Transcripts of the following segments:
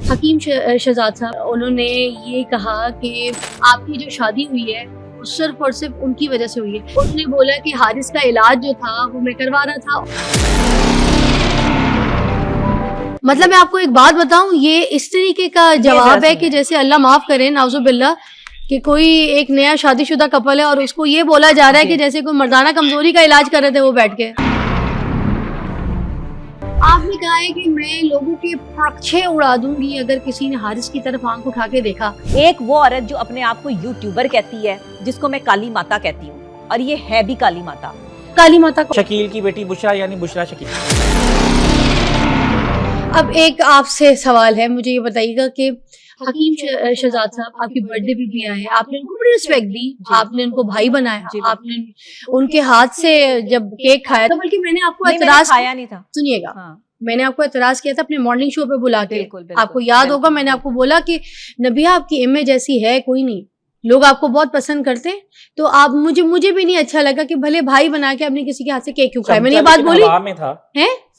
حکیم شہزاد صاحب انہوں نے یہ کہا کہ آپ کی جو شادی ہوئی ہے وہ صرف اور صرف ان کی وجہ سے ہوئی ہے. انہوں نے بولا کہ حارث کا علاج جو تھا وہ میں کروا رہا تھا. مطلب میں آپ کو ایک بات بتاؤں, یہ اس طریقے کا جواب ہے کہ جیسے اللہ معاف کرے نعوذ باللہ کہ کوئی ایک نیا شادی شدہ کپل ہے اور اس کو یہ بولا جا رہا ہے کہ جیسے کوئی مردانہ کمزوری کا علاج کر رہے تھے وہ بیٹھ کے. آپ نے کہا ہے کہ میں لوگوں کے پرچھے اڑا دوں گی اگر کسی نے حارث کی طرف آنکھ اٹھا کے دیکھا. ایک وہ عورت جو اپنے آپ کو یوٹیوبر کہتی ہے جس کو میں کالی ماتا کہتی ہوں, اور یہ ہے بھی کالی ماتا. کالی ماتا کو شکیل کی بیٹی بشرا یعنی بشرا شکیل. اب ایک آپ سے سوال ہے, مجھے یہ بتائیے گا کہ حکیم شہزاد صاحب آپ کی برتھ ڈے بھی آئے, آپ نے ان کو بڑی رسپیکٹ دی, آپ نے ان کو بھائی بنایا, آپ نے ان کے ہاتھ سے جب کیک کھایا تو بلکہ میں نے آپ کو اعتراض کھایا نہیں تھا, سنیے گا, میں نے آپ کو اعتراض کیا تھا اپنے مارننگ شو پہ بلا کے. آپ کو یاد ہوگا میں نے آپ کو بولا کہ نبیہ آپ کی امیج ایسی ہے کوئی نہیں, لوگ آپ کو بہت پسند کرتے ہیں, تو آپ مجھے بھی نہیں اچھا لگا کہ بھلے بھائی بنا کے آپ نے کسی کے ہاتھ سے کیک کیوں کھایا. میں نے یہ بات بولی ہوا میں تھا,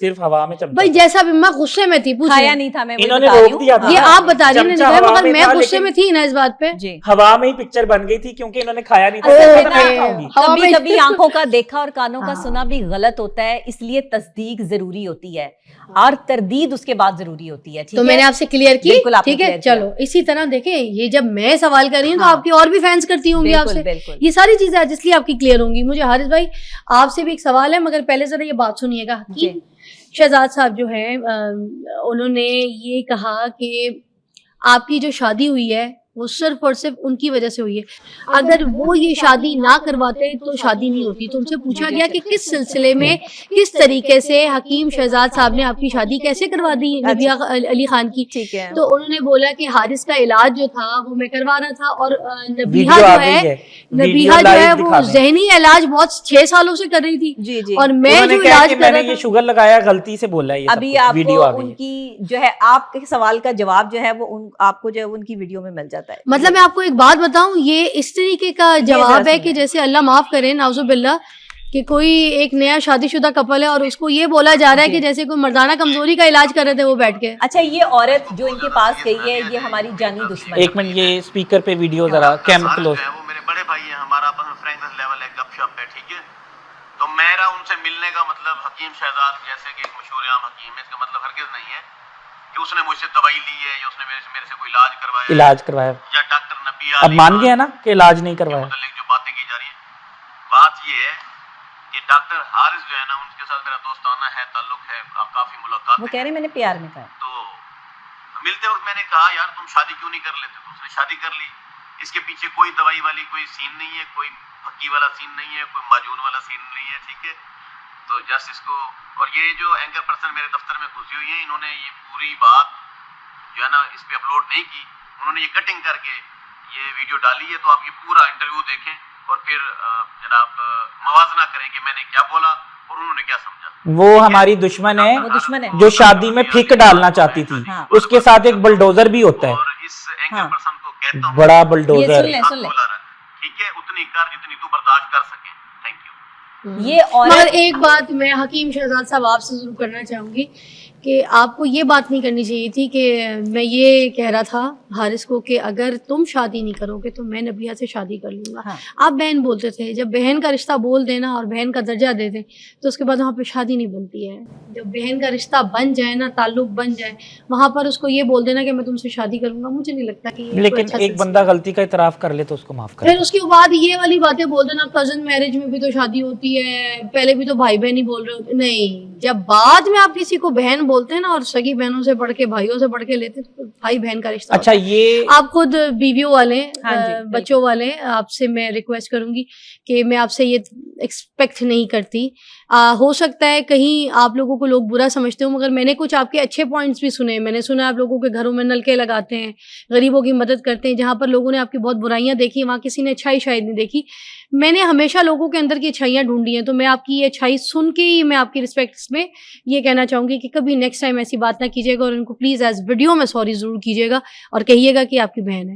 صرف ہوا میں چمچا. بھائی جیسا بھی, میں غصے میں تھی, کھایا نہیں تھا, میں انہوں نے روک دیا تھا, یہ آپ بتا رہی ہیں مگر میں غصے میں تھی نا اس بات پہ. ہوا میں ہی پکچر بن گئی تھی کیونکہ انہوں نے کھایا نہیں تھا. کبھی کبھی آنکھوں کا دیکھا اور کانوں کا سنا بھی غلط ہوتا ہے, اس لیے تصدیق ضروری ہوتی ہے اور تردید اس کے بعد ضروری ہوتی ہے. تو میں نے آپ سے کلیئر کی, ٹھیک ہے. چلو اسی طرح دیکھیں, یہ جب میں سوال کر رہی ہوں تو آپ کی اور بھی فینس کرتی ہوں گی آپ سے, یہ ساری چیزیں جس لیے آپ کی کلیئر ہوں گی. مجھے حارث بھائی آپ سے بھی ایک سوال ہے, مگر پہلے ذرا یہ بات سنیے گا. حکیم شہزاد صاحب جو ہیں انہوں نے یہ کہا کہ آپ کی جو شادی ہوئی ہے وہ صرف اور صرف ان کی وجہ سے ہوئی ہے, اگر وہ یہ شادی نہ کرواتے تو شادی نہیں ہوتی. تو ان سے پوچھا گیا کہ کس سلسلے میں, کس طریقے سے حکیم شہزاد صاحب نے آپ کی شادی کیسے کروا دی نبیہ علی خان کی. تو انہوں نے بولا کہ حارث کا علاج جو تھا وہ میں کروا رہا تھا, اور نبیہ جو ہے وہ ذہنی علاج بہت 6 سالوں سے کر رہی تھی, اور میں جو علاج کر رہا تھا شوگر لگایا غلطی سے بولا. ابھی آپ کو ان کی جو ہے آپ کے سوال کا جواب جو ہے وہ آپ کو جو ہے ان کی ویڈیو میں مل جاتا ہے. مطلب میں آپ کو ایک بات بتاؤں, یہ اس طریقے کا جواب ہے کہ جیسے اللہ معاف کرے نعوذ باللہ کہ کوئی ایک نیا شادی شدہ کپل ہے اور اس کو یہ بولا جا رہا ہے کہ جیسے کوئی مردانہ کمزوری کا علاج کر رہے تھے وہ بیٹھ کے. اچھا, یہ عورت جو ان کے پاس گئی ہے یہ ہماری جانی دشمن ہے. ایک منٹ, یہ اسپیکر پہ ویڈیو ذرا کیم کلوز. وہ میرے بڑے بھائی ہیں, ہمارا فرینڈز لیول ہے, گپ شپ ہے, ٹھیک ہے. تو میرا ان سے ملنے کا مطلب حکیم شہزاد جیسے کہ ایک مشہور عام حکیم ہے, اس کا مطلب ہرگز نہیں ہے کہ اس نے مجھ سے دوائی لی ہے یا اس نے میرے سے کوئی علاج کروایا یا ڈاکٹر نبیہ اب مان گیا نا کہ علاج نہیں کروایا. متعلق جو باتیں کی جا رہی ہیں, بات یہ ہے کہ ڈاکٹر حارث جو ہے نا, ان کے ساتھ میرا دوستانہ ہے, تعلق ہے, کافی ملاقات. وہ کہہ رہے ہیں میں نے پیار میں کہا. تو ملتے وقت میں نے کہا یار تم شادی کیوں نہیں کر لیتے, تو اس نے شادی کر لی. اس کے پیچھے کوئی دوائی والی کوئی سین نہیں ہے, کوئی پھکی والا سین نہیں ہے, کوئی معجون والا سین نہیں ہے, ٹھیک ہے. تو جسٹ اس کو, اور یہ جو اینکر پرسن میرے دفتر میں گھسی ہوئی ہیں, انہوں نے یہ پوری بات جو ہے نا اس پہ اپلوڈ نہیں کی, انہوں نے یہ کٹنگ کر کے یہ ویڈیو ڈالی ہے. تو آپ یہ پورا انٹرویو دیکھیں اور پھر جناب موازنہ کریں کہ میں نے کیا بولا اور انہوں نے کیا سمجھا. وہ ہماری دشمن ہے جو شادی میں پھک ڈالنا چاہتی تھی, اس کے ساتھ ایک بلڈوزر بھی ہوتا ہے. اور اس اینکر پرسن کو کہتا ہوں بڑا بلڈوزر, ٹھیک ہے, اتنی کر جتنی تو برداشت کر سکے. Thank you. یہ مگر ایک بات میں حکیم شہزاد صاحب آپ سے ضرور کرنا چاہوں گی کہ آپ کو یہ بات نہیں کرنی چاہیے تھی کہ میں یہ کہہ رہا تھا حارث کو کہ اگر تم شادی نہیں کرو گے تو میں نبیہ سے شادی کر لوں گا. آپ بہن بولتے تھے, جب بہن کا رشتہ بول دینا اور بہن کا درجہ دے دیں تو اس کے بعد وہاں پہ شادی نہیں بنتی ہے. جب بہن کا رشتہ بن جائے نا, تعلق بن جائے, وہاں پر اس کو یہ بول دینا کہ میں تم سے شادی کروں گا, مجھے نہیں لگتا کہ لیکن ایک بندہ غلطی کا اعتراف کر لے تو اس کو معاف کر. پھر اس کے بعد یہ والی باتیں بول دینا کزن میرج میں بھی تو شادی ہوتی ہے, پہلے بھی تو بھائی بہن ہی بول رہے ہوتے. نہیں, جب بعد میں آپ کسی کو بہن بولتے ہیں نا اور سگی بہنوں سے پڑھ کے بھائیوں سے پڑھ کے لیتے تو بھائی بہن کا رشتہ. اچھا, یہ آپ خود بیویوں والے, بچوں والے, آپ سے میں ریکویسٹ کروں گی کہ میں آپ سے یہ ایکسپیکٹ نہیں کرتی. ہو سکتا ہے کہیں آپ لوگوں کو لوگ برا سمجھتے ہوں, مگر میں نے کچھ آپ کے اچھے پوائنٹس بھی سنے. میں نے سنا آپ لوگوں کے گھروں میں نلکے لگاتے ہیں, غریبوں کی مدد کرتے ہیں. جہاں پر لوگوں نے آپ کی بہت برائیاں دیکھی وہاں کسی نے اچھائی شاید نہیں دیکھی. میں نے ہمیشہ لوگوں کے اندر کی اچھائیاں ڈھونڈی ہیں, تو میں آپ کی یہ اچھائی سن کے ہی میں آپ کی رسپیکٹس میں یہ کہنا چاہوں گی کہ کبھی نیکسٹ ٹائم ایسی بات نہ کیجیے گا, اور ان کو پلیز ایز ویڈیو میں سوری ضرور کیجیے گا اور کہیے گا کہ آپ کی بہن ہے.